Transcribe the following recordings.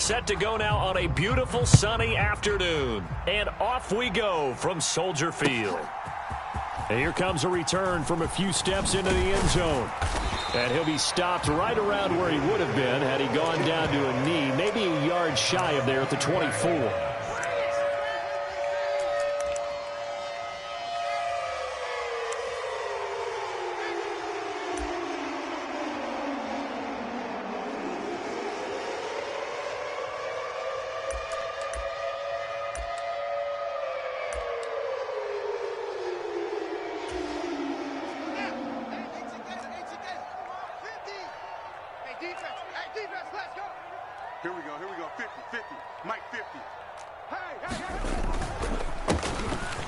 set to go now on a beautiful sunny afternoon. And off we go from Soldier Field. And here comes a return from a few steps into the end zone. And he'll be stopped right around where he would have been had he gone down to a knee, maybe a yard shy of there at the 24. Here we go, 50, 50, Mike 50.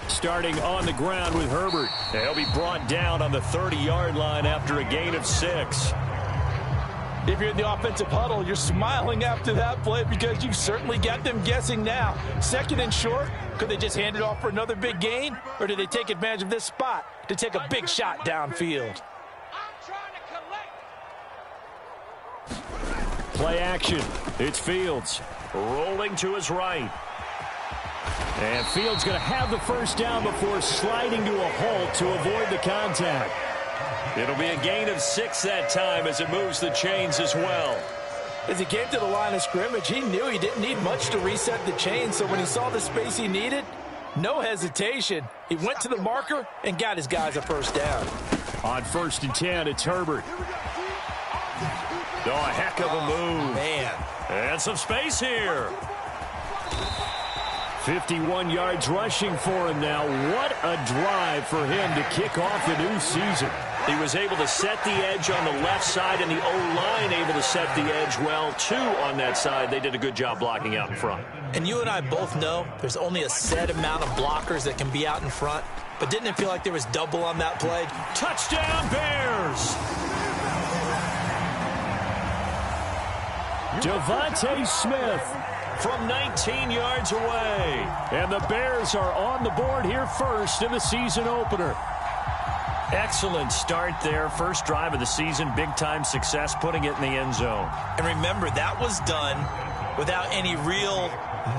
Starting on the ground with Herbert. He'll be brought down on the 30-yard line after a gain of 6. If you're in the offensive huddle, you're smiling after that play because you certainly got them guessing now. Second and short, could they just hand it off for another big gain? Or did they take advantage of this spot to take a big shot downfield? Play action. It's Fields rolling to his right. And Fields going to have the first down before sliding to a halt to avoid the contact. It'll be a gain of 6 that time as it moves the chains as well. As he came to the line of scrimmage, he knew he didn't need much to reset the chain, so when he saw the space he needed, no hesitation. He went to the marker and got his guys a first down. On 1st and 10, it's Herbert. Oh, a heck of a move. Man. And some space here. 51 yards rushing for him now. What a drive for him to kick off the new season. He was able to set the edge on the left side, and the O-line able to set the edge well, too, on that side. They did a good job blocking out in front. And you and I both know there's only a set amount of blockers that can be out in front. But didn't it feel like there was double on that play? Touchdown, Bears! Devontae Smith from 19 yards away. And the Bears are on the board here first in the season opener. Excellent start there. First drive of the season. Big-time success putting it in the end zone. And remember, that was done without any real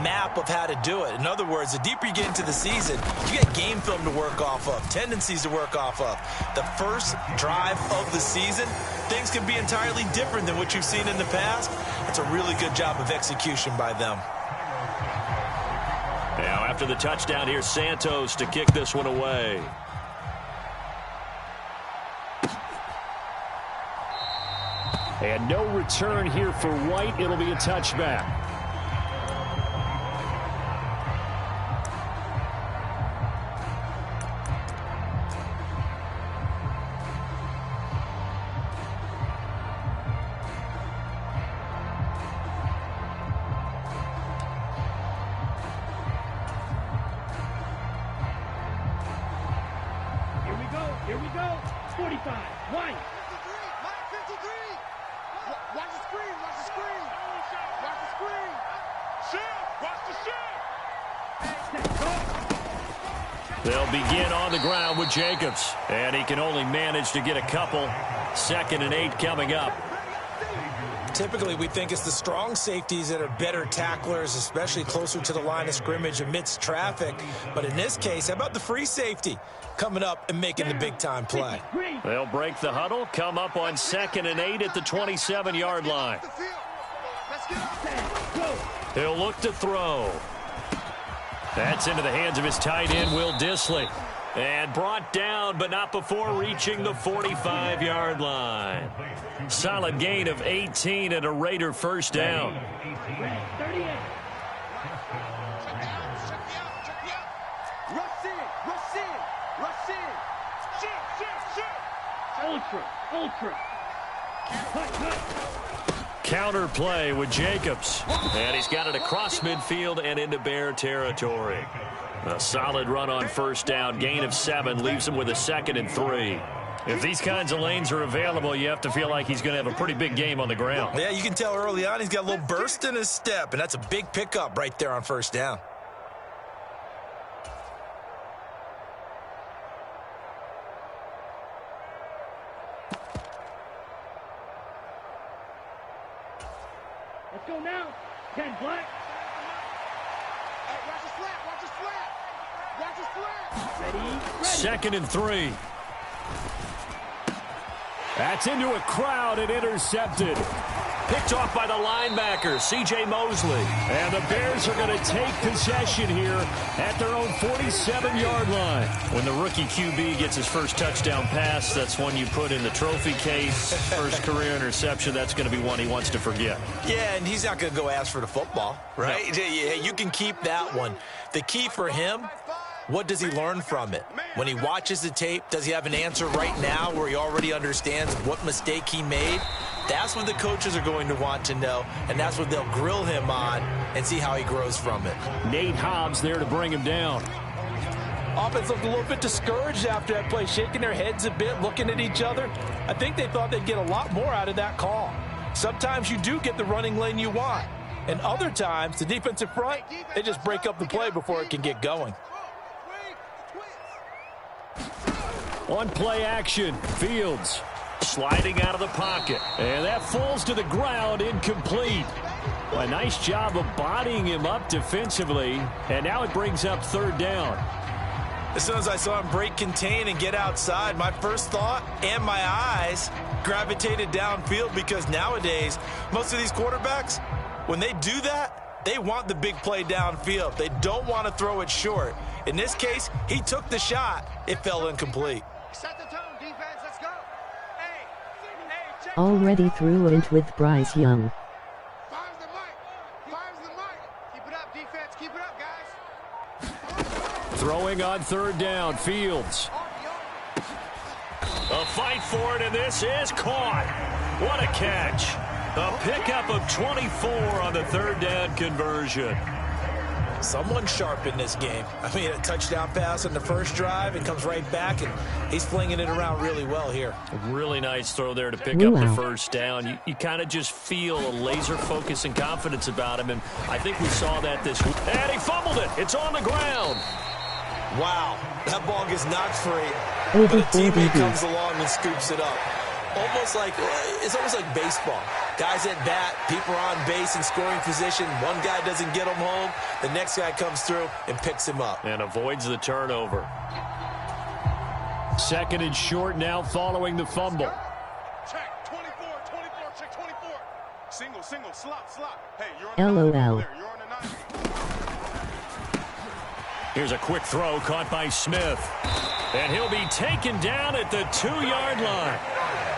map of how to do it. In other words, the deeper you get into the season, you get game film to work off of, tendencies to work off of. The first drive of the season, things can be entirely different than what you've seen in the past. It's a really good job of execution by them. Now, after the touchdown, here's Santos to kick this one away. And no return here for White. It'll be a touchback. Here we go. 45. White. 53. Watch the screen. Watch the screen. Watch the screen. Watch the They'll begin on the ground with Jacobs. And he can only manage to get a couple. 2nd and 8 coming up. Typically, we think it's the strong safeties that are better tacklers, especially closer to the line of scrimmage amidst traffic. But in this case, how about the free safety coming up and making the big-time play? They'll break the huddle, come up on 2nd and 8 at the 27-yard line. He'll look to throw. That's into the hands of his tight end, Will Dissly. And brought down, but not before reaching the 45-yard line. Solid gain of 18 and a Raider first down. Ultra. Counter play with Jacobs. And he's got it across midfield and into Bear territory. A solid run on first down. Gain of 7 leaves him with a 2nd and 3. If these kinds of lanes are available, you have to feel like he's going to have a pretty big game on the ground. Yeah, you can tell early on he's got a little burst in his step, and that's a big pickup right there on first down. Let's go now. 10 black. Hey, watch his flat, watch his flat. Watch his flat. Ready. 2nd and 3. That's into a crowd and intercepted. Picked off by the linebacker, C.J. Mosley. And the Bears are going to take possession here at their own 47-yard line. When the rookie QB gets his first touchdown pass, that's one you put in the trophy case. First career interception, that's going to be one he wants to forget. Yeah, and he's not going to go ask for the football, right? No. Yeah, you can keep that one. The key for him, what does he learn from it? When he watches the tape, does he have an answer right now where he already understands what mistake he made? That's what the coaches are going to want to know, and that's what they'll grill him on and see how he grows from it. Nate Hobbs there to bring him down. Offense looked a little bit discouraged after that play, shaking their heads a bit, looking at each other. I think they thought they'd get a lot more out of that call. Sometimes you do get the running lane you want, and other times the defensive front, they just break up the play before it can get going. On play action, Fields sliding out of the pocket. And that falls to the ground, incomplete. Well, a nice job of bodying him up defensively. And now it brings up 3rd down. As soon as I saw him break contain and get outside, my first thought and my eyes gravitated downfield, because nowadays, most of these quarterbacks, when they do that, they want the big play downfield. They don't want to throw it short. In this case, he took the shot. It fell incomplete. Set the tone, defense, let's go. Hey, check. Already threw it with Bryce Young. Fire's the mic. Fire's the mic. Keep it up, defense. Keep it up, guys. Throwing on 3rd down, Fields. A fight for it, and this is caught. What a catch. A pickup of 24 on the 3rd down conversion. Someone sharp in this game. I mean, a touchdown pass on the first drive, and comes right back, and he's flinging it around really well here. A really nice throw there to pick up the 1st down. You kind of just feel a laser focus and confidence about him, and I think we saw that this week. And he fumbled it. It's on the ground. Wow, that ball gets knocked free, Over but a 40 teammate feet. comes along and scoops it up. It's almost like baseball. Guys at bat, people are on base in scoring position. One guy doesn't get him home. The next guy comes through and picks him up. And avoids the turnover. 2nd and short now following the fumble. Check, 24, check 24. Single, slop. Hey, you're on the LOL. nine. You're on the 9. Here's a quick throw caught by Smith. And he'll be taken down at the 2-yard line.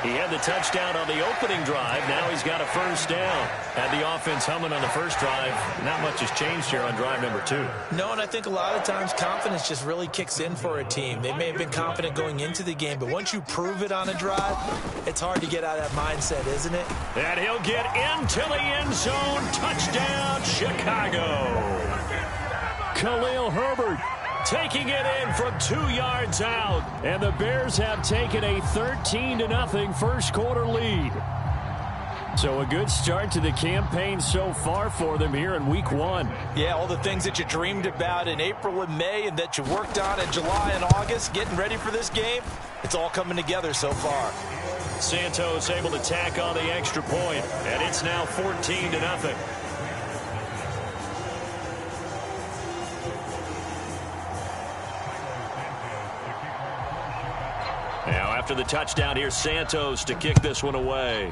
He had the touchdown on the opening drive. Now he's got a 1st down. Had the offense humming on the first drive. Not much has changed here on drive number 2. No, and I think a lot of times confidence just really kicks in for a team. They may have been confident going into the game, but once you prove it on a drive, it's hard to get out of that mindset, isn't it? And he'll get into the end zone. Touchdown, Chicago. Khalil Herbert taking it in from 2 yards out. And the Bears have taken a 13-0 first quarter lead. So a good start to the campaign so far for them here in week 1. Yeah, all the things that you dreamed about in April and May and that you worked on in July and August, getting ready for this game, it's all coming together so far. Santos able to tack on the extra point, and it's now 14-0. Now after the touchdown, here's Santos to kick this one away.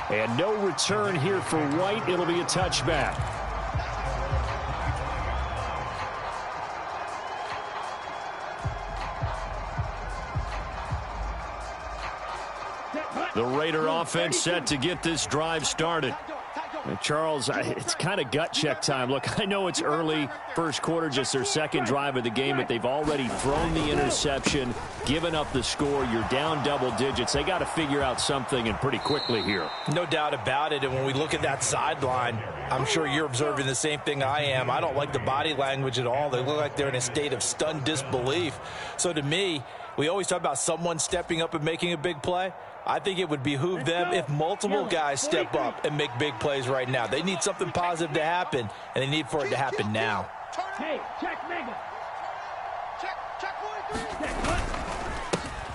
And no return here for White. It'll be a touchback. The Raider offense set to get this drive started. And Charles, it's kind of gut check time. Look, I know it's early, first quarter, just their 2nd drive of the game, but they've already thrown the interception, given up the score. You're down double digits. They got to figure out something, and pretty quickly here. No doubt about it. And when we look at that sideline, I'm sure you're observing the same thing I am. I don't like the body language at all. They look like they're in a state of stunned disbelief. So to me, we always talk about someone stepping up and making a big play. I think it would behoove them if multiple guys step up and make big plays right now. They need something positive to happen, and they need for it to happen now. Hey, check Mega. Check 43. Check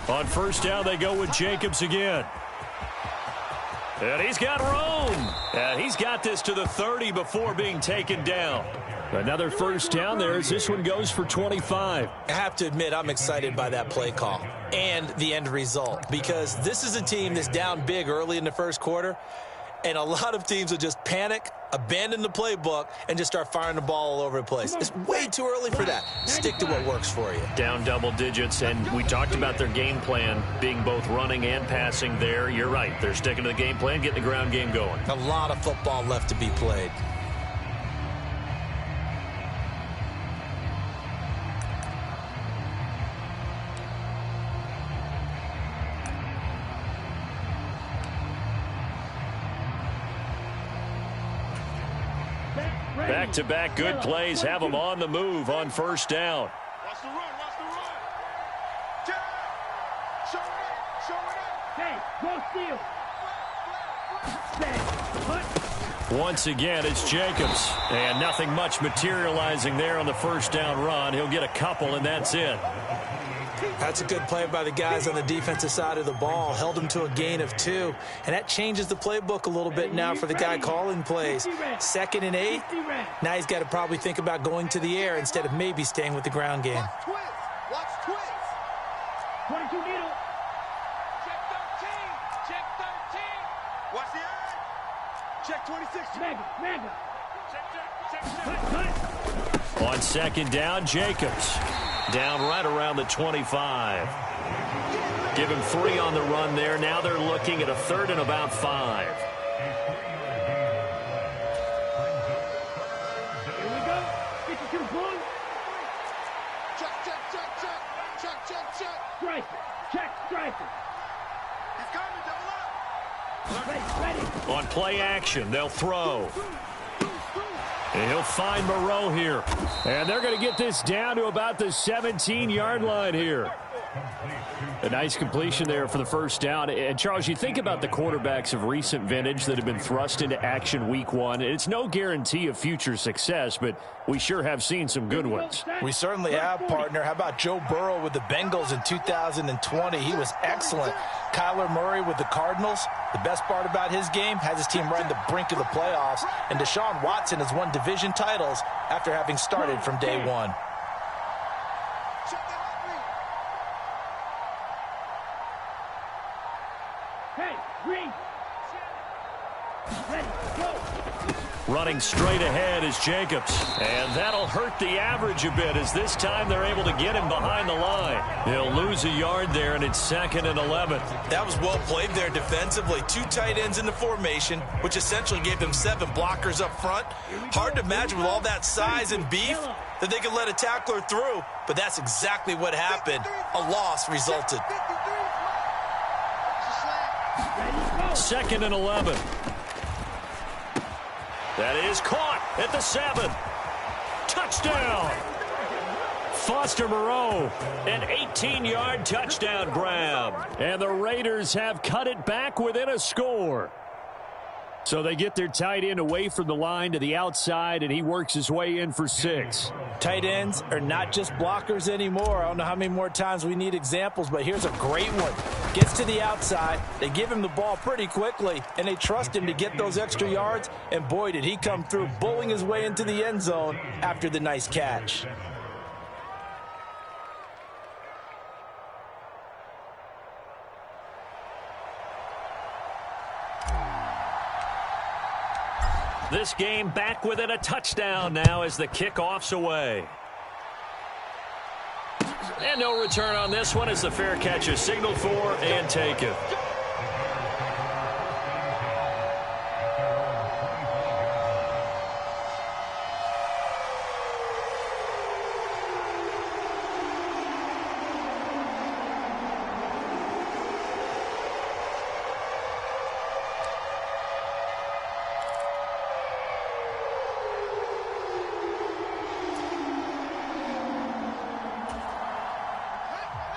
cut. On first down, they go with Jacobs again. And he's got room. And he's got this to the 30 before being taken down. Another first down there as this one goes for 25. I have to admit, I'm excited by that play call and the end result, because this is a team that's down big early in the first quarter, and a lot of teams will just panic, abandon the playbook, and just start firing the ball all over the place. It's way too early for that. Stick to what works for you. Down double digits, and we talked about their game plan being both running and passing there. You're right. They're sticking to the game plan, getting the ground game going. A lot of football left to be played. Back-to-back good plays have them on the move on first down. Watch the run, watch the run. Show it up, show it up. Hey, go steal. Once again, it's Jacobs. And nothing much materializing there on the first down run. He'll get a couple, and that's it. That's a good play by the guys on the defensive side of the ball. Held him to a gain of 2. And that changes the playbook a little bit now for the guy calling plays. 2nd and 8. Now he's got to probably think about going to the air instead of maybe staying with the ground game. Watch twist, watch twist. 22 needle. Check 13, check 13. Watch the edge. Check 26. Mega. Check. On second down, Jacobs. Down right around the 25. Give him 3 on the run there. Now they're looking at a 3rd and about 5. Here we go. 52 1. Check. Striker. Check striker. He's coming, double up. Ready. On play action, they'll throw. And he'll find Moreau here. And they're going to get this down to about the 17-yard line here. A nice completion there for the first down. And, Charles, you think about the quarterbacks of recent vintage that have been thrust into action week 1. It's no guarantee of future success, but we sure have seen some good ones. We certainly have, partner. How about Joe Burrow with the Bengals in 2020? He was excellent. Kyler Murray with the Cardinals. The best part about his game, has his team right on the brink of the playoffs. And Deshaun Watson has won division titles after having started from day 1. Hey, green. Ready. Go. Running straight ahead is Jacobs. And that'll hurt the average a bit as this time they're able to get him behind the line. They'll lose a yard there, and it's 2nd and 11. That was well played there defensively. 2 tight ends in the formation, which essentially gave them 7 blockers up front. Hard to imagine with all that size and beef that they could let a tackler through, but that's exactly what happened. A loss resulted. 2nd and 11. That is caught at the 7. Touchdown. Foster Moreau, an 18-yard touchdown grab. And the Raiders have cut it back within a score. So they get their tight end away from the line to the outside, and he works his way in for 6. Tight ends are not just blockers anymore. I don't know how many more times we need examples, but here's a great one. Gets to the outside. They give him the ball pretty quickly, and they trust him to get those extra yards. And boy, did he come through, bowling his way into the end zone after the nice catch. This game back within a touchdown now as the kickoff's away. And no return on this one as the fair catch is signaled for and taken.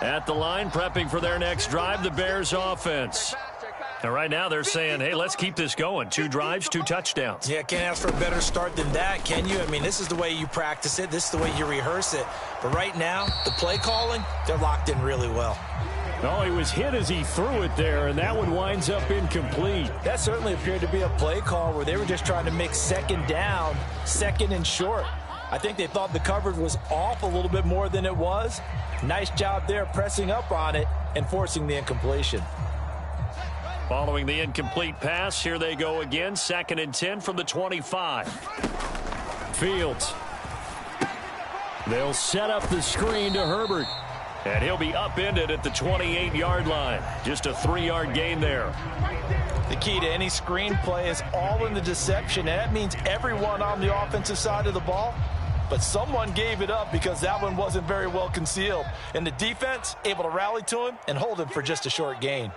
At the line, prepping for their next drive, the Bears offense. And right now they're saying, hey, let's keep this going. 2 drives, 2 touchdowns. Yeah, can't ask for a better start than that, can you? I mean, this is the way you practice it. This is the way you rehearse it. But right now, the play calling, they're locked in really well. Oh, he was hit as he threw it there, and that one winds up incomplete. That certainly appeared to be a play call where they were just trying to make second down, second and short. I think they thought the coverage was off a little bit more than it was. Nice job there pressing up on it and forcing the incompletion. Following the incomplete pass, here they go again. 2nd and 10 from the 25. Fields. They'll set up the screen to Herbert. And he'll be upended at the 28-yard line. Just a 3-yard gain there. The key to any screen play is all in the deception. And that means everyone on the offensive side of the ball. But someone gave it up because that one wasn't very well concealed. And the defense able to rally to him and hold him for just a short gain.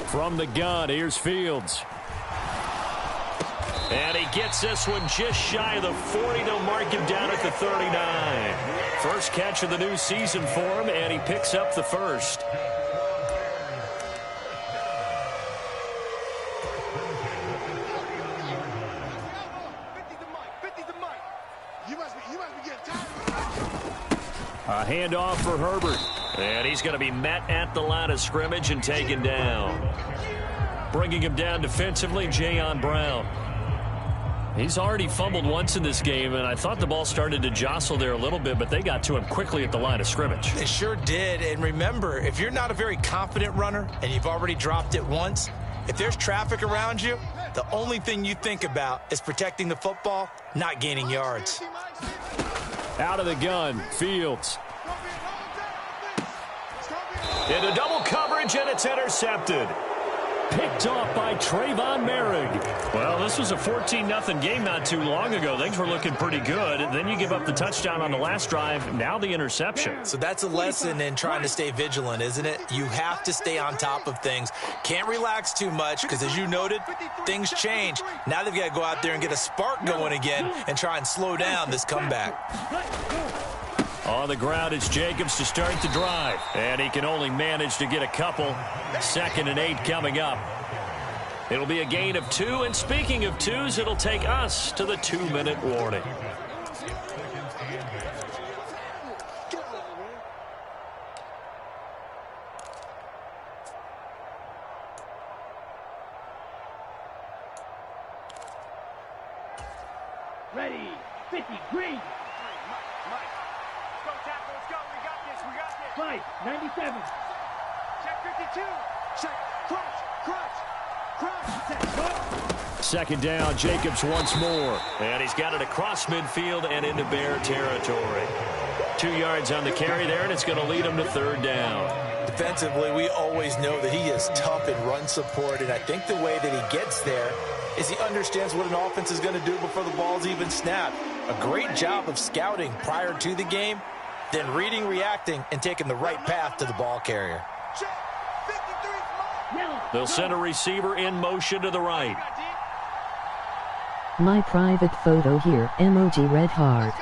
From the gun, here's Fields. And he gets this one just shy of the 40. They'll mark him down at the 39. First catch of the new season for him, and he picks up the first. A handoff for Herbert. And he's going to be met at the line of scrimmage and taken down. Bringing him down defensively, Jayon Brown. He's already fumbled once in this game, and I thought the ball started to jostle there a little bit, but they got to him quickly at the line of scrimmage. They sure did. And remember, if you're not a very confident runner and you've already dropped it once, if there's traffic around you, the only thing you think about is protecting the football, not gaining yards. Out of the gun, Fields. Into double coverage, and it's intercepted. Picked off by Trayvon Merrick. Well, this was a 14-0 game not too long ago. Things were looking pretty good. Then you give up the touchdown on the last drive. Now the interception. So that's a lesson in trying to stay vigilant, isn't it? You have to stay on top of things. Can't relax too much because, as you noted, things change. Now they've got to go out there and get a spark going again and try and slow down this comeback. On the ground, it's Jacobs to start the drive. And he can only manage to get a couple. 2nd and 8 coming up. It'll be a gain of 2. And speaking of 2s, it'll take us to the 2-minute warning. Ready, 50, green. Fight, 97. Check 52. Check. Crunch. Set. 2nd down, Jacobs once more. And he's got it across midfield and into Bear territory. 2 yards on the carry there, and it's going to lead him to 3rd down. Defensively, we always know that he is tough in run support, and I think the way that he gets there is he understands what an offense is going to do before the ball's even snapped. A great job of scouting prior to the game, then reading, reacting, and taking the right path to the ball carrier. They'll send a receiver in motion to the right. My private photo here, emoji red heart.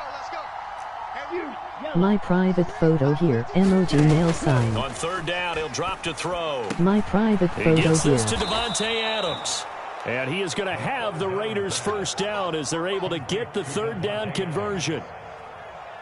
My private photo here, emoji nail sign. On 3rd down, he'll drop to throw. My private photo He gets here. this to Devontae Adams. And he is going to have the Raiders' 1st down as they're able to get the 3rd down conversion.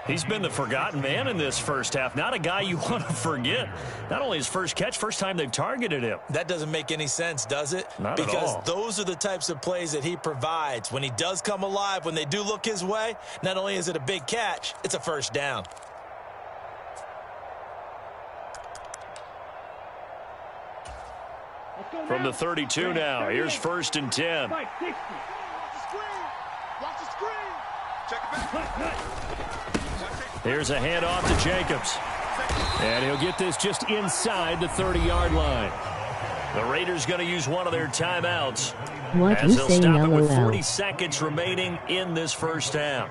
He's been the forgotten man in this first half. Not a guy you want to forget. Not only his first catch, first time they've targeted him. That doesn't make any sense, does it? Not at all. Because those are the types of plays that he provides. When he does come alive, when they do look his way, not only is it a big catch, it's a 1st down. From the 32 now, here's 1st and 10. Fight, 60. Watch the screen. Check it back. Here's a handoff to Jacobs. And he'll get this just inside the 30-yard line. The Raiders going to use one of their timeouts. What as you they'll saying, stop it with LOL? 40 seconds remaining in this first half.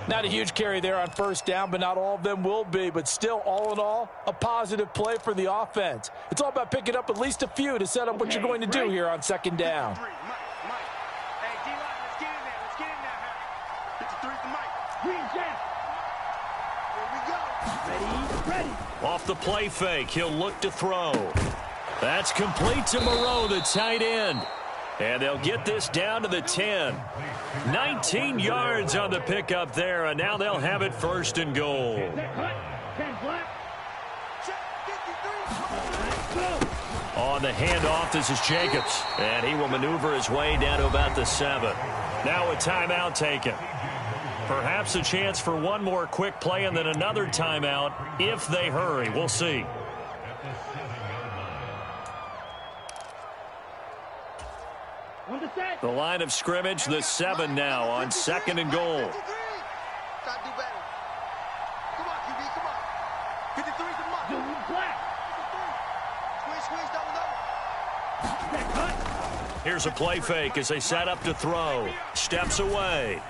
Not a huge carry there on 1st down, but not all of them will be. But still, all in all, a positive play for the offense. It's all about picking up at least a few to set up what you're going to do here on 2nd down. Hey, D-line, let's get in there. Let's get in there, Harry. 53 for Mike. Green jack. Here we go. Ready. Off the play fake, he'll look to throw. That's complete to Moreau, the tight end. And they'll get this down to the 10. 19 yards on the pickup there, and now they'll have it 1st and goal. On the handoff, this is Jacobs. And he will maneuver his way down to about the 7. Now a timeout taken. Perhaps a chance for one more quick play and then another timeout if they hurry. We'll see. The line of scrimmage, the 7 now on 2nd and goal. Try to do better. Come on, QB, come on. 53's a must. Squeeze, double. Here's a play fake as they set up to throw. Steps away.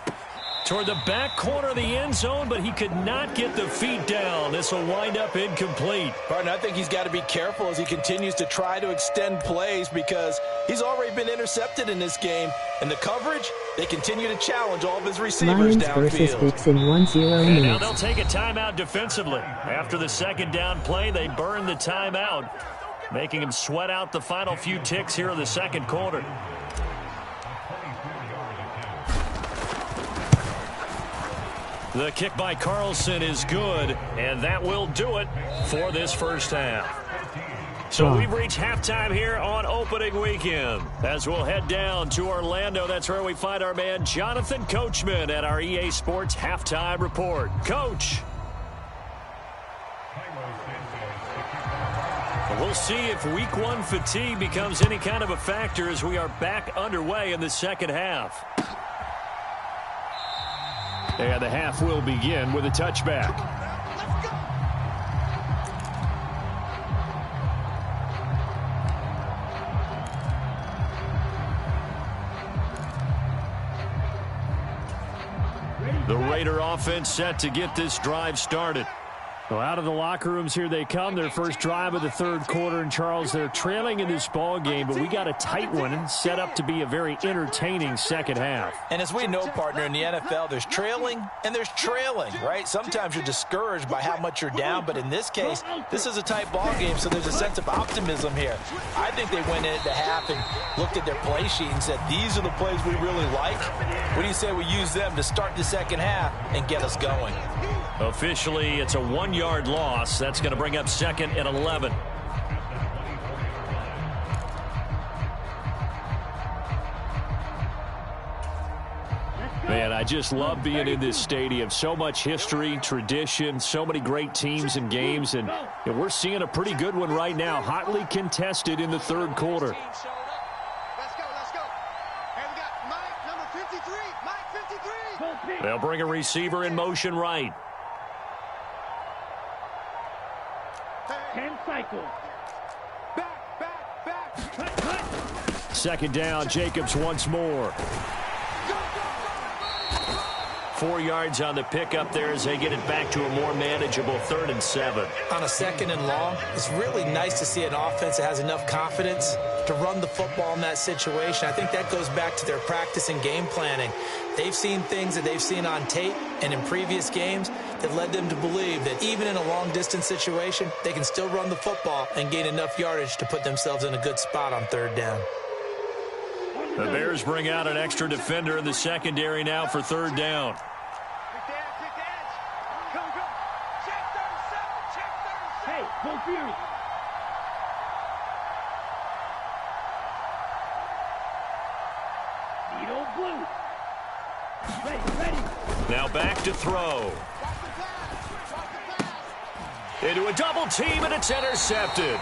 Toward the back corner of the end zone, but he could not get the feet down. This will wind up incomplete. Partner, I think he's got to be careful as he continues to try to extend plays because he's already been intercepted in this game. And the coverage, they continue to challenge all of his receivers Lions versus downfield. Picks in 1-0 And now minutes. they'll take a timeout defensively. After the second down play, they burn the timeout, making him sweat out the final few ticks here in the second quarter. The kick by Carlson is good, and that will do it for this first half. So we've reached halftime here on opening weekend. As we'll head down to Orlando, that's where we find our man Jonathan Coachman at our EA Sports Halftime Report. Coach. We'll see if week 1 fatigue becomes any kind of a factor as we are back underway in the second half. And the half will begin with a touchback. The Raider offense set to get this drive started. Well, out of the locker rooms here they come. Their first drive of the third quarter. And, Charles, they're trailing in this ball game, but we got a tight one set up to be a very entertaining second half. And as we know, partner, in the NFL, there's trailing and there's trailing, right? Sometimes you're discouraged by how much you're down, but in this case, this is a tight ball game, so there's a sense of optimism here. I think they went into half and looked at their play sheet and said, these are the plays we really like. What do you say we use them to start the second half and get us going? Officially, it's a 1-yard loss. That's going to bring up 2nd and 11. Man, I just love being in this stadium. So much history, tradition, so many great teams and games, and we're seeing a pretty good one right now, hotly contested in the third quarter. Let's go, let's go. Hey, we got Mike, number 53. Mike, 53. They'll bring a receiver in motion right. 10 cycles. Back. Cut. 2nd down, Jacobs once more. 4 yards on the pickup there as they get it back to a more manageable 3rd and 7. On a 2nd and long, it's really nice to see an offense that has enough confidence to run the football in that situation. I think that goes back to their practice and game planning. They've seen things that they've seen on tape and in previous games that led them to believe that even in a long-distance situation, they can still run the football and gain enough yardage to put themselves in a good spot on 3rd down. The Bears bring out an extra defender in the secondary now for 3rd down. Go. Check 37. Hey, full fury. Needle blue. Ready. Now back to throw. Into a double team, and it's intercepted.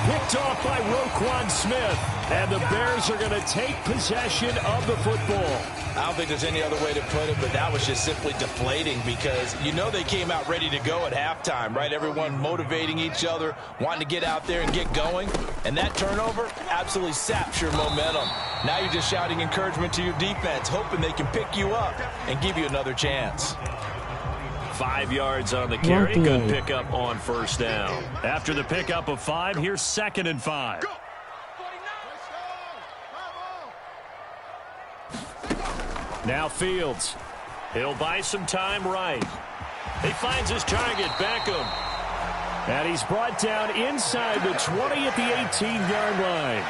Picked off by Roquan Smith. And the Bears are going to take possession of the football. I don't think there's any other way to put it, but that was just simply deflating because you know they came out ready to go at halftime, right? Everyone motivating each other, wanting to get out there and get going. And that turnover absolutely saps your momentum. Now you're just shouting encouragement to your defense, hoping they can pick you up and give you another chance. 5 yards on the carry. Good pickup on 1st down. After the pickup of 5, here's 2nd and 5. Now Fields. He'll buy some time right. He finds his target, Beckham. And he's brought down inside the 20 at the 18-yard line.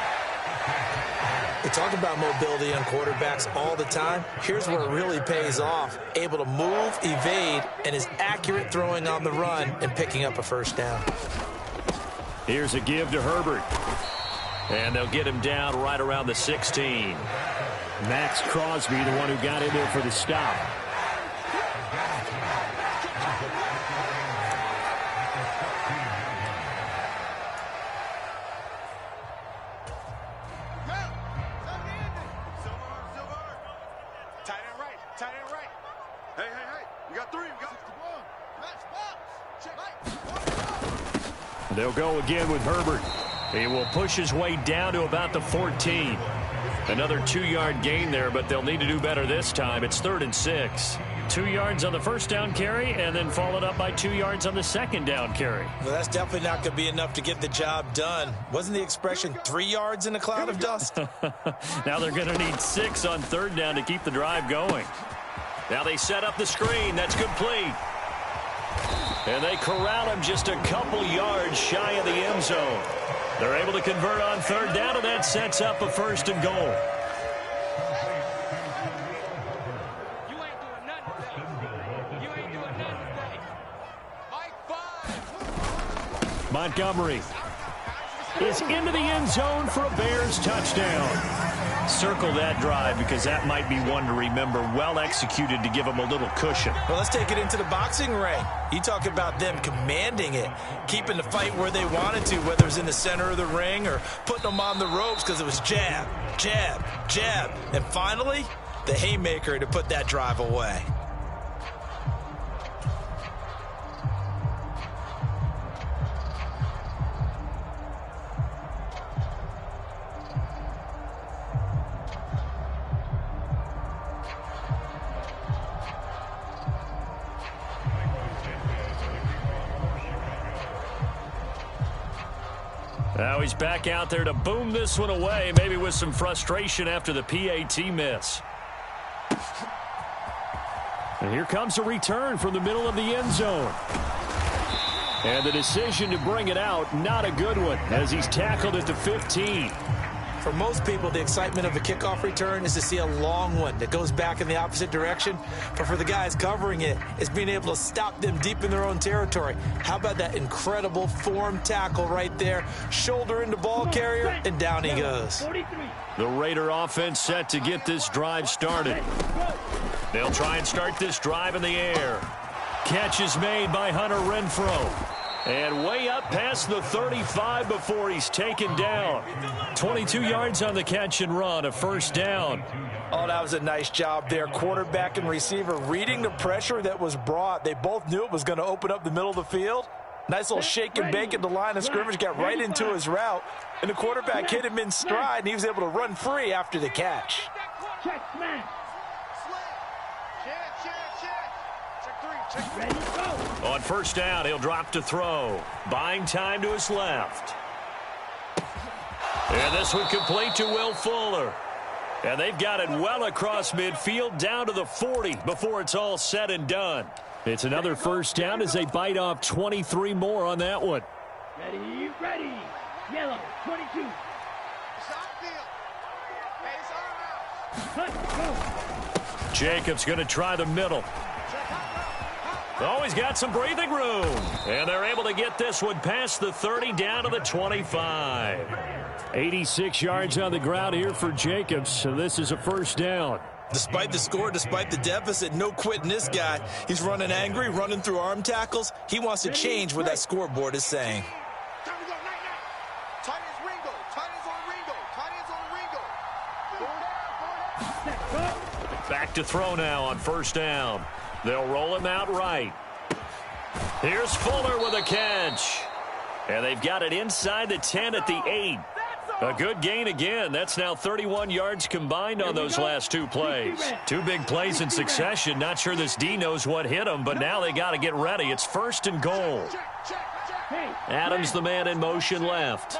We talk about mobility on quarterbacks all the time. Here's where it really pays off. Able to move, evade, and is accurate throwing on the run and picking up a 1st down. Here's a give to Herbert. And they'll get him down right around the 16. Max Crosby, the one who got in there for the stop. They'll go again with Herbert. He will push his way down to about the 14. Another 2-yard gain there, but they'll need to do better this time. It's 3rd and 6. 2 yards on the first down carry, and then followed up by 2 yards on the second down carry. Well, that's definitely not going to be enough to get the job done. Wasn't the expression 3 yards in a cloud of dust? Now they're going to need 6 on 3rd down to keep the drive going. Now they set up the screen. That's complete. And they corral him just a couple yards shy of the end zone. They're able to convert on 3rd down, and that sets up a 1st and goal. You ain't doing nothing today. You ain't doing nothing today. Mike 5. Montgomery is into the end zone for a Bears touchdown. Circle that drive because that might be one to remember. Well executed to give them a little cushion. Well, let's take it into the boxing ring. You talk about them commanding it, keeping the fight where they wanted to, whether it was in the center of the ring or putting them on the ropes because it was jab, jab, jab. And finally, the haymaker to put that drive away. Now he's back out there to boom this one away, maybe with some frustration after the PAT miss. And here comes a return from the middle of the end zone. And the decision to bring it out, not a good one, as he's tackled at the 15. For most people, the excitement of a kickoff return is to see a long one that goes back in the opposite direction. But for the guys covering it, it's being able to stop them deep in their own territory. How about that incredible form tackle right there? Shoulder into ball carrier, and down he goes. The Raider offense set to get this drive started. They'll try and start this drive in the air. Catch is made by Hunter Renfrow. And way up past the 35 before he's taken down. 22 yards on the catch and run, a 1st down. Oh, that was a nice job there. Quarterback and receiver reading the pressure that was brought. They both knew it was going to open up the middle of the field. Nice little shake and bake at the line of scrimmage, got right into his route. And the quarterback hit him in stride, and he was able to run free after the catch. Check, smash. Ready, go. On 1st down, he'll drop to throw. Buying time to his left. And this one complete to Will Fuller. And they've got it well across midfield down to the 40 before it's all said and done. It's another 1st down as they bite off 23 more on that one. Ready, ready. Yellow, 22. It's outfield. Hey, it's our house. Cut, go. Jacobs going to try the middle. Oh, he's got some breathing room. And they're able to get this one past the 30 down to the 25. 86 yards on the ground here for Jacobs. So this is a 1st down. Despite the score, despite the deficit, no quitting this guy. He's running angry, running through arm tackles. He wants to change what that scoreboard is saying. Time to go, night. Tight ends Ringo. Tight ends on Ringo. Back to throw now on 1st down. They'll roll him out right. Here's Fuller with a catch. And they've got it inside the 10 at the 8. A good gain again. That's now 31 yards combined on those last 2 plays. 2 big plays in succession. Not sure this D knows what hit him, but now they got to get ready. It's 1st and goal. Adams, the man in motion left.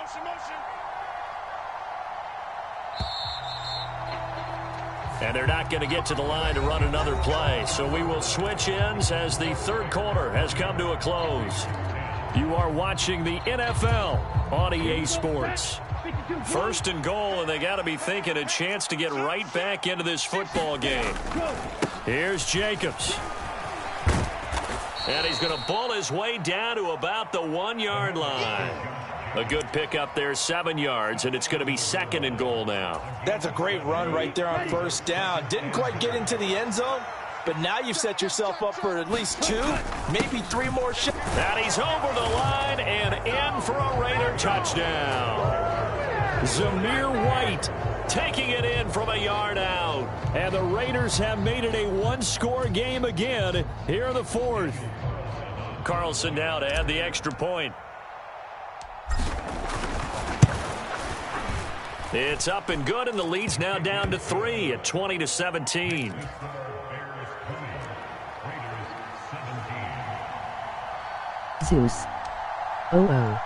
And they're not going to get to the line to run another play. So we will switch ends as the 3rd quarter has come to a close. You are watching the NFL on EA Sports. 1st and goal, and they got to be thinking a chance to get right back into this football game. Here's Jacobs. And he's going to bull his way down to about the 1-yard line. A good pickup there, 7 yards, and it's going to be 2nd and goal now. That's a great run right there on first down. Didn't quite get into the end zone, but now you've set yourself up for at least 2, maybe 3 more shots. And he's over the line and in for a Raider touchdown. Zamir White taking it in from a yard out. And the Raiders have made it a one-score game again here in the 4th. Carlson now to add the extra point. It's up and good, and the lead's now down to 3 at 20-17. Zeus. Oh.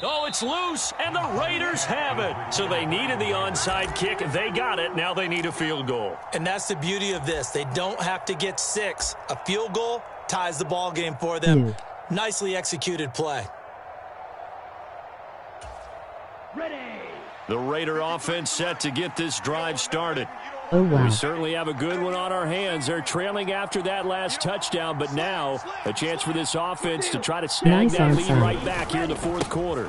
Oh, it's loose, and the Raiders have it. So they needed the onside kick. They got it. Now they need a field goal. And that's the beauty of this. They don't have to get 6. A field goal ties the ball game for them. Nicely executed play. Ready. The Raider offense set to get this drive started. Oh, wow. We certainly have a good one on our hands. They're trailing after that last touchdown, but now a chance for this offense to try to snag that lead right back here in the 4th quarter.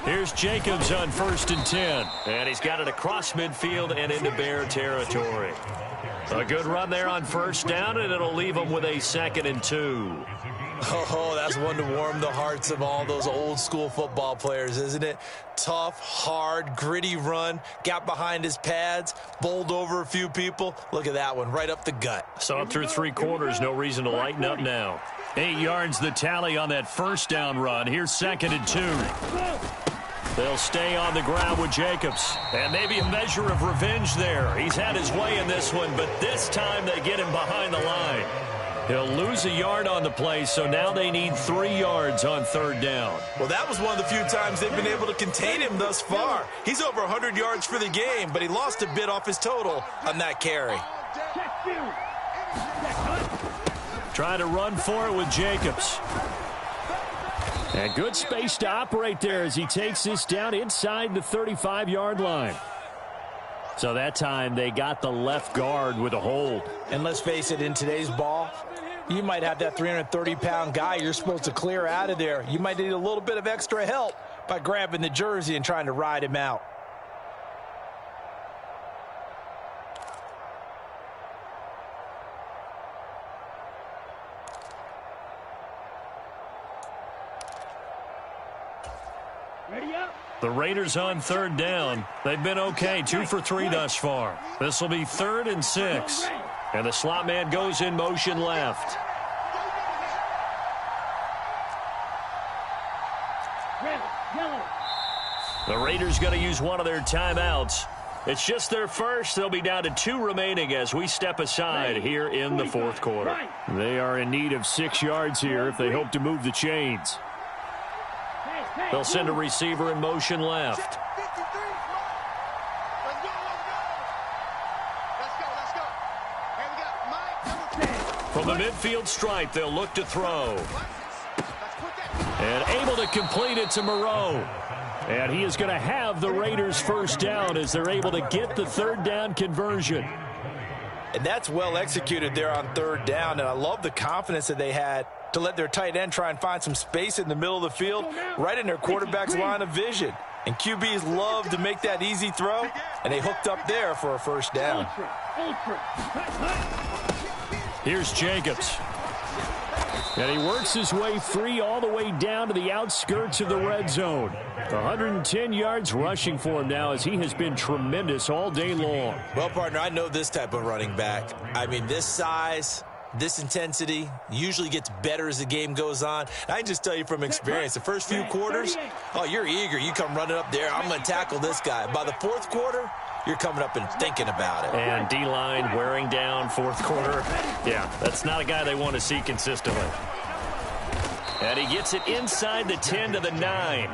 Here's Jacobs on 1st and 10. And he's got it across midfield and into Bear territory. A good run there on first down, and it'll leave them with a 2nd and 2. Oh, that's one to warm the hearts of all those old school football players, isn't it? Tough, hard, gritty run, got behind his pads, bowled over a few people. Look at that one, right up the gut. So up through 3 quarters, no reason to lighten up now. 8 yards the tally on that first down run. Here's 2nd and 2. They'll stay on the ground with Jacobs. And maybe a measure of revenge there. He's had his way in this one, but this time they get him behind the line. He'll lose a yard on the play, so now they need 3 yards on 3rd down. Well, that was one of the few times they've been able to contain him thus far. He's over 100 yards for the game, but he lost a bit off his total on that carry. Trying to run for it with Jacobs. And good space to operate there as he takes this down inside the 35-yard line. So that time they got the left guard with a hold. And let's face it, in today's ball, you might have that 330-pound guy you're supposed to clear out of there. You might need a little bit of extra help by grabbing the jersey and trying to ride him out. Ready up. The Raiders on 3rd down. They've been okay, 2 for 3 thus far. This will be 3rd and 6. And the slot man goes in motion left. Red, yellow. The Raiders going to use one of their timeouts. It's just their first. They'll be down to 2 remaining as we step aside here in the 4th quarter. They are in need of 6 yards here if they hope to move the chains. They'll send a receiver in motion left. From the midfield stripe, they'll look to throw. And able to complete it to Moreau. And he is going to have the Raiders first down as they're able to get the 3rd down conversion. And that's well executed there on 3rd down. And I love the confidence that they had to let their tight end try and find some space in the middle of the field, right in their quarterback's line of vision. And QBs love to make that easy throw, and they hooked up there for a first down. Here's Jacobs. And he works his way free all the way down to the outskirts of the red zone. 110 yards rushing for him now as he has been tremendous all day long. Well, partner, I know this type of running back. I mean, this size, this intensity usually gets better as the game goes on. I can just tell you from experience, the first few quarters, oh, you're eager. You come running up there, I'm going to tackle this guy. By the 4th quarter, you're coming up and thinking about it. And D-line wearing down 4th quarter. Yeah, that's not a guy they want to see consistently. And he gets it inside the 10 to the 9.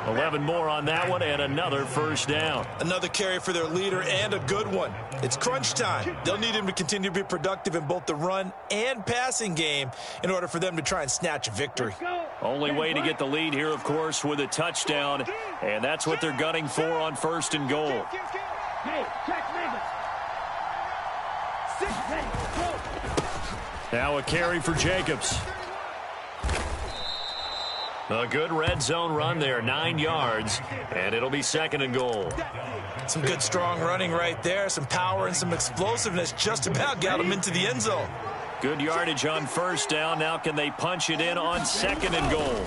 11 more on that one and another first down. Another carry for their leader and a good one. It's crunch time. They'll need him to continue to be productive in both the run and passing game in order for them to try and snatch a victory. Only way to get the lead here, of course, with a touchdown. And that's what they're gunning for on 1st and goal. Hey, check Vegas. 6, ready, go. Now a carry for Jacobs. A good red zone run there, 9 yards, and it'll be 2nd and goal. Some good strong running right there, some power and some explosiveness, just about got him into the end zone. Good yardage on 1st down. Now can they punch it in on 2nd and goal?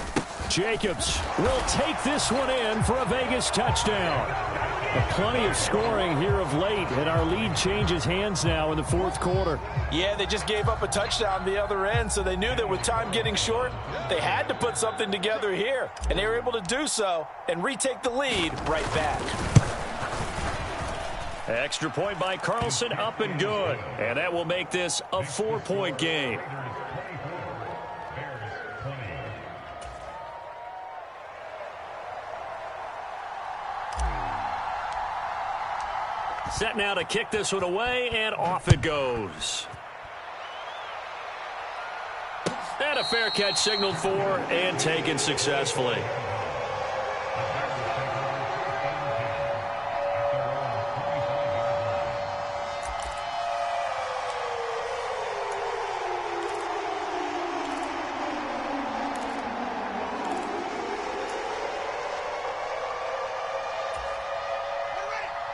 Jacobs will take this one in for a Vegas touchdown. Plenty of scoring here of late, and our lead changes hands now in the 4th quarter. Yeah, they just gave up a touchdown the other end, so they knew that with time getting short, they had to put something together here, and they were able to do so and retake the lead right back. Extra point by Carlson, up and good, and that will make this a 4-point game. Set now to kick this one away, and off it goes. And a fair catch signaled for and taken successfully.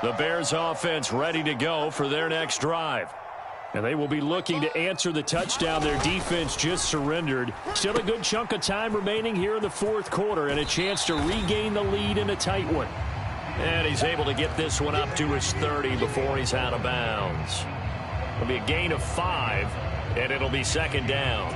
The Bears offense ready to go for their next drive. And they will be looking to answer the touchdown their defense just surrendered. Still a good chunk of time remaining here in the 4th quarter and a chance to regain the lead in a tight one. And he's able to get this one up to his 30 before he's out of bounds. It'll be a gain of 5, and it'll be 2nd down.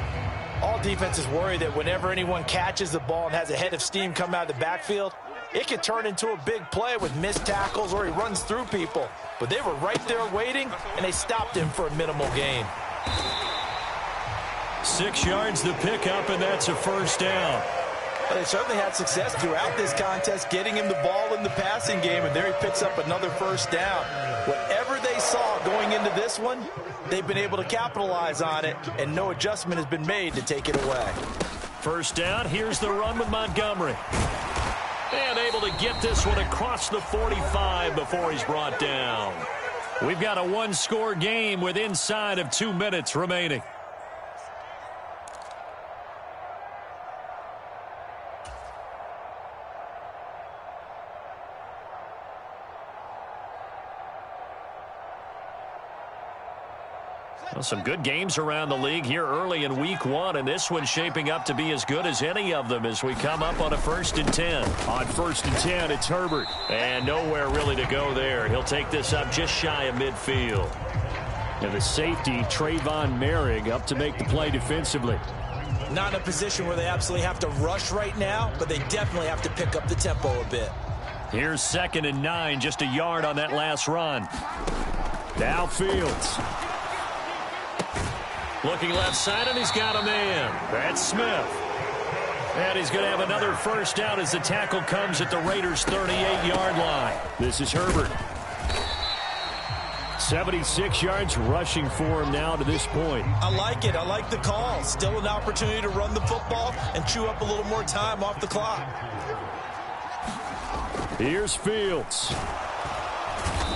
All defenses worry that whenever anyone catches the ball and has a head of steam come out of the backfield, it could turn into a big play with missed tackles or he runs through people. But they were right there waiting, and they stopped him for a minimal gain. 6 yards the pickup, and that's a 1st down. Well, they certainly had success throughout this contest getting him the ball in the passing game, and there he picks up another 1st down. Whatever they saw going into this one, they've been able to capitalize on it, and no adjustment has been made to take it away. 1st down, here's the run with Montgomery. And able to get this one across the 45 before he's brought down. We've got a 1-score game with inside of 2 minutes remaining. Well, some good games around the league here early in week 1, and this one's shaping up to be as good as any of them as we come up on a 1st and 10. On 1st and 10, it's Herbert. And nowhere really to go there. He'll take this up just shy of midfield. And the safety, Trayvon Merrick, up to make the play defensively. Not in a position where they absolutely have to rush right now, but they definitely have to pick up the tempo a bit. Here's 2nd and 9, just a yard on that last run. Now Fields. Looking left side, and he's got a man. That's Smith. And he's going to have another 1st down as the tackle comes at the Raiders' 38-yard line. This is Herbert. 76 yards rushing for him now to this point. I like it. I like the call. Still an opportunity to run the football and chew up a little more time off the clock. Here's Fields.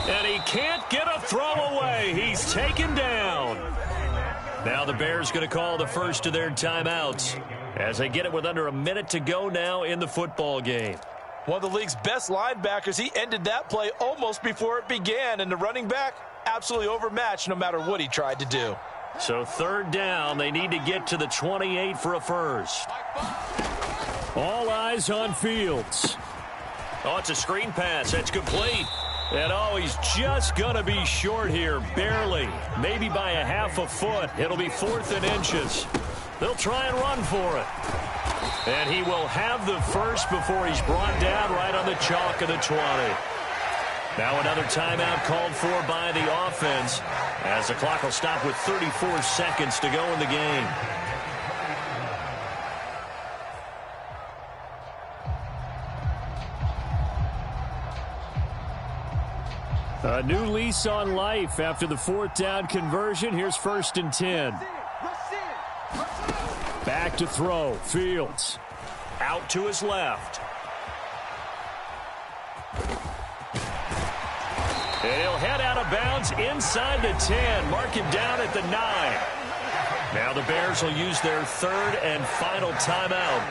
And he can't get a throw away. He's taken down. Now the Bears going to call the first of their timeouts as they get it with under a minute to go now in the football game. One of the league's best linebackers, he ended that play almost before it began, and the running back absolutely overmatched no matter what he tried to do. So 3rd down, they need to get to the 28 for a 1st. All eyes on Fields. Oh, it's a screen pass. That's complete. And oh, he's just going to be short here, barely. Maybe by a half a foot. It'll be 4th and inches. They'll try and run for it. And he will have the 1st before he's brought down right on the chalk of the 20. Now another timeout called for by the offense as the clock will stop with 34 seconds to go in the game. A new lease on life after the 4th down conversion. Here's 1st and 10. Back to throw. Fields. Out to his left. And he'll head out of bounds inside the 10. Mark him down at the 9. Now the Bears will use their 3rd and final timeout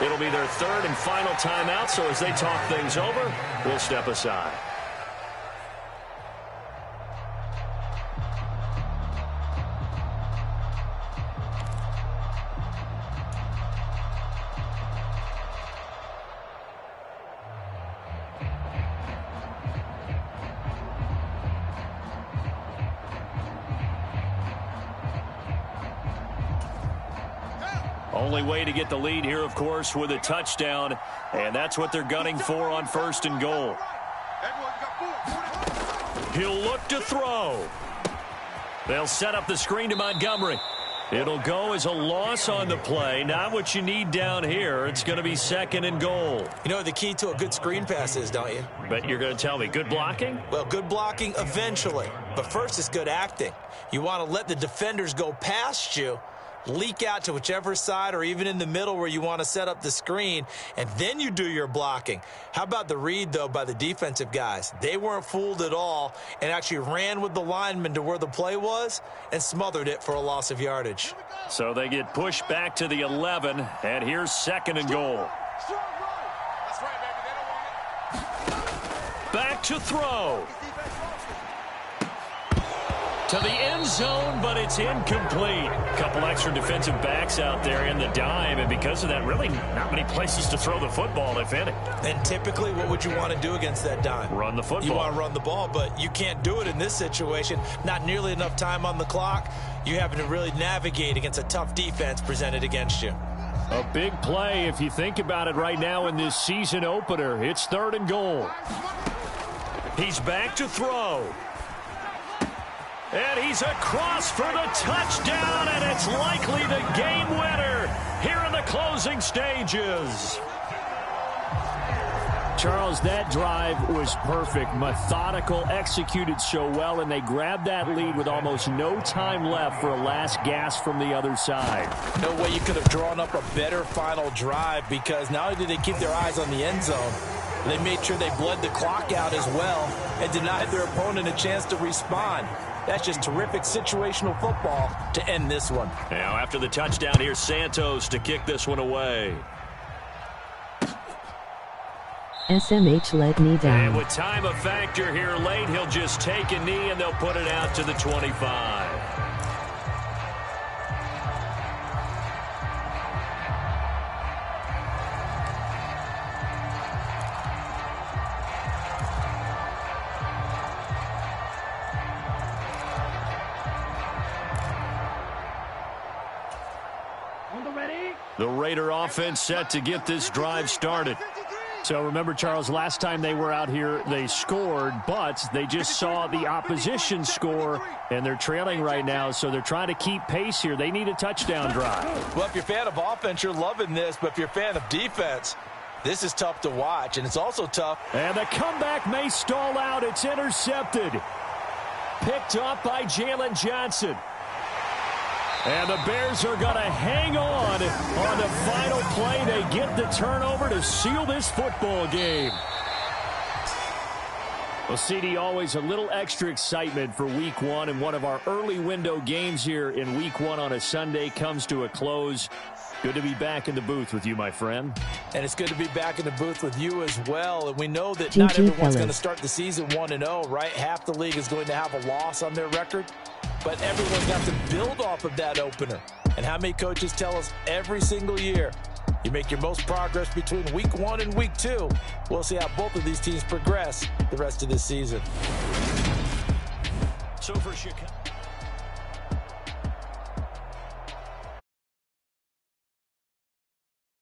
It'll be their third and final timeout, so as they talk things over, we'll step aside. Only way to get the lead here, of course, with a touchdown, and that's what they're gunning for on 1st and goal. He'll look to throw. They'll set up the screen to Montgomery. It'll go as a loss on the play. Not what you need down here. It's going to be 2nd and goal. You know what the key to a good screen pass is, don't you? Bet you're going to tell me. Good blocking? Well, good blocking eventually. But first, it's good acting. You want to let the defenders go past you, leak out to whichever side or even in the middle where you want to set up the screen, and then you do your blocking. How about the read, though, by the defensive guys? They weren't fooled at all and actually ran with the lineman to where the play was and smothered it for a loss of yardage. So they get pushed back to the 11, and here's 2nd and goal. Back to throw. To the end zone, but it's incomplete. Couple extra defensive backs out there in the dime, and because of that, really not many places to throw the football, if any. And typically, what would you want to do against that dime? Run the football. You want to run the ball, but you can't do it in this situation. Not nearly enough time on the clock. You having to really navigate against a tough defense presented against you. A big play, if you think about it right now in this season opener. It's 3rd and goal. He's back to throw. And he's across for the touchdown, and it's likely the game winner here in the closing stages. Charles, that drive was perfect, methodical, executed so well, and they grabbed that lead with almost no time left for a last gasp from the other side. No way you could have drawn up a better final drive, because not only did they keep their eyes on the end zone, they made sure they bled the clock out as well and denied their opponent a chance to respond. That's just terrific situational football to end this one. Now, after the touchdown, here's Santos to kick this one away. SMH led knee down. And with time a factor here late, he'll just take a knee and they'll put it out to the 25. The Raider offense set to get this drive started. So remember, Charles, last time they were out here, they scored, but they just saw the opposition score, and they're trailing right now, so they're trying to keep pace here. They need a touchdown drive. Well, if you're a fan of offense, you're loving this, but if you're a fan of defense, this is tough to watch, and it's also tough. And the comeback may stall out. It's intercepted. Picked up by Jalen Johnson. And the Bears are going to hang on the final play. They get the turnover to seal this football game. Well, CD, always a little extra excitement for Week 1, and one of our early window games here in Week 1 on a Sunday comes to a close. Good to be back in the booth with you, my friend. And it's good to be back in the booth with you as well. And we know that not everyone's going to start the season 1-0, right? Half the league is going to have a loss on their record. But everyone's got to build off of that opener. And how many coaches tell us every single year, you make your most progress between Week 1 and Week 2. We'll see how both of these teams progress the rest of this season. So for Chicago.